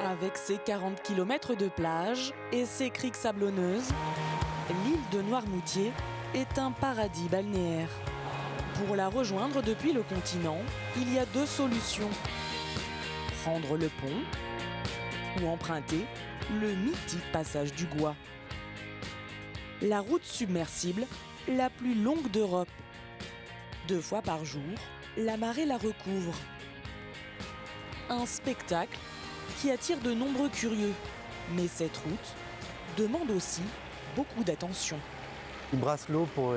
Avec ses 40 km de plage et ses criques sablonneuses, l'île de Noirmoutier est un paradis balnéaire. Pour la rejoindre depuis le continent, il y a deux solutions. Prendre le pont ou emprunter le mythique passage du Gois. La route submersible la plus longue d'Europe. 2 fois par jour, la marée la recouvre. Un spectacle qui attire de nombreux curieux. Mais cette route demande aussi beaucoup d'attention. Il brasse l'eau pour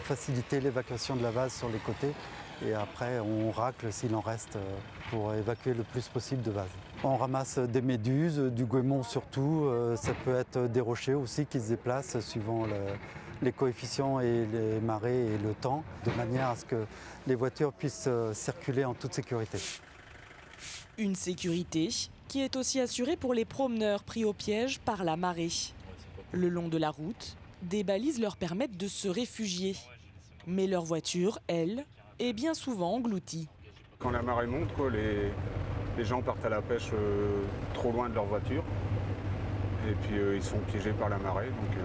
faciliter l'évacuation de la vase sur les côtés. Et après, on racle s'il en reste pour évacuer le plus possible de vase. On ramasse des méduses, du goémon surtout. Ça peut être des rochers aussi qui se déplacent suivant les coefficients et les marées et le temps, de manière à ce que les voitures puissent circuler en toute sécurité. Une sécurité qui est aussi assurée pour les promeneurs pris au piège par la marée. Le long de la route, des balises leur permettent de se réfugier. Mais leur voiture, elle, est bien souvent engloutie. Quand la marée monte, les gens partent à la pêche trop loin de leur voiture. Et puis ils sont piégés par la marée. Donc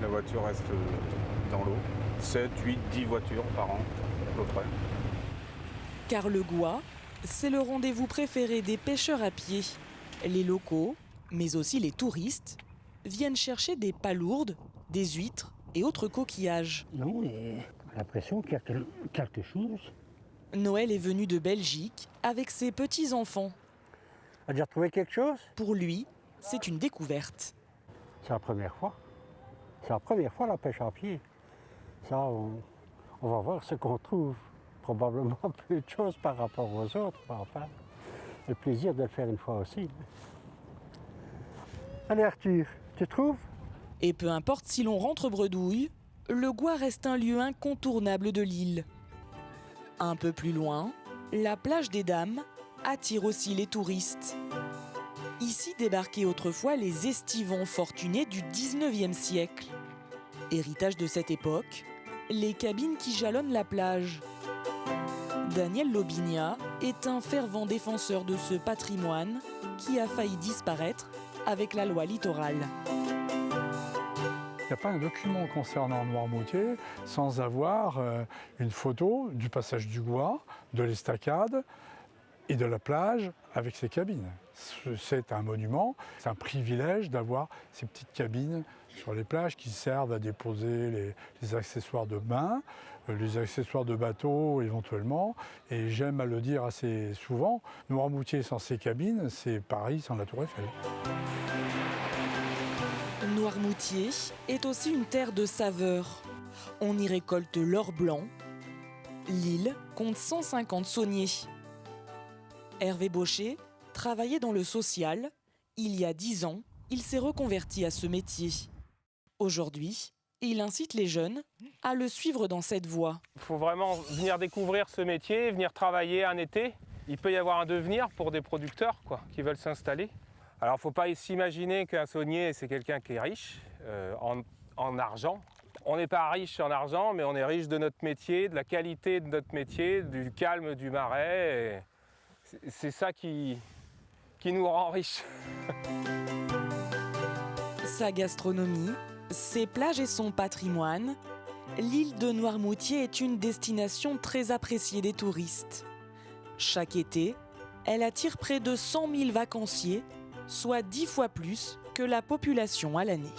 la voiture reste dans l'eau. 7, 8, 10 voitures par an, à peu près. Car le Gois, c'est le rendez-vous préféré des pêcheurs à pied. Les locaux, mais aussi les touristes, viennent chercher des palourdes, des huîtres et autres coquillages. Non, mais j'ai l'impression qu'il y a quelque chose. Noël est venu de Belgique avec ses petits-enfants. A déjà trouvé quelque chose? Pour lui, c'est une découverte. C'est la première fois. C'est la première fois la pêche à pied. Ça, on va voir ce qu'on trouve. Probablement peu de choses par rapport aux autres. Enfin, le plaisir de le faire une fois aussi. Allez Arthur, tu trouves? Et peu importe si l'on rentre bredouille, le Gois reste un lieu incontournable de l'île. Un peu plus loin, la plage des Dames attire aussi les touristes. Ici débarquaient autrefois les estivants fortunés du 19e siècle. Héritage de cette époque, les cabines qui jalonnent la plage. Daniel Lobinia est un fervent défenseur de ce patrimoine qui a failli disparaître avec la loi littorale. Il n'y a pas un document concernant Noirmoutier sans avoir une photo du passage du Gois, de l'estacade et de la plage avec ses cabines. C'est un monument, c'est un privilège d'avoir ces petites cabines sur les plages qui servent à déposer les accessoires de bain, les accessoires de bateau éventuellement. Et j'aime à le dire assez souvent, Noirmoutier sans ses cabines, c'est Paris sans la Tour Eiffel. Noirmoutier est aussi une terre de saveurs. On y récolte l'or blanc. L'île compte 150 sauniers. Hervé Baucher travaillait dans le social. Il y a 10 ans, il s'est reconverti à ce métier. Aujourd'hui, il incite les jeunes à le suivre dans cette voie. Il faut vraiment venir découvrir ce métier, venir travailler un été. Il peut y avoir un devenir pour des producteurs qui veulent s'installer. Alors il ne faut pas s'imaginer qu'un saunier, c'est quelqu'un qui est riche en argent. On n'est pas riche en argent, mais on est riche de notre métier, de la qualité de notre métier, du calme du marais. C'est ça qui nous rend riches. Sa gastronomie, ses plages et son patrimoine, l'île de Noirmoutier est une destination très appréciée des touristes. Chaque été, elle attire près de 100 000 vacanciers, soit 10 fois plus que la population à l'année.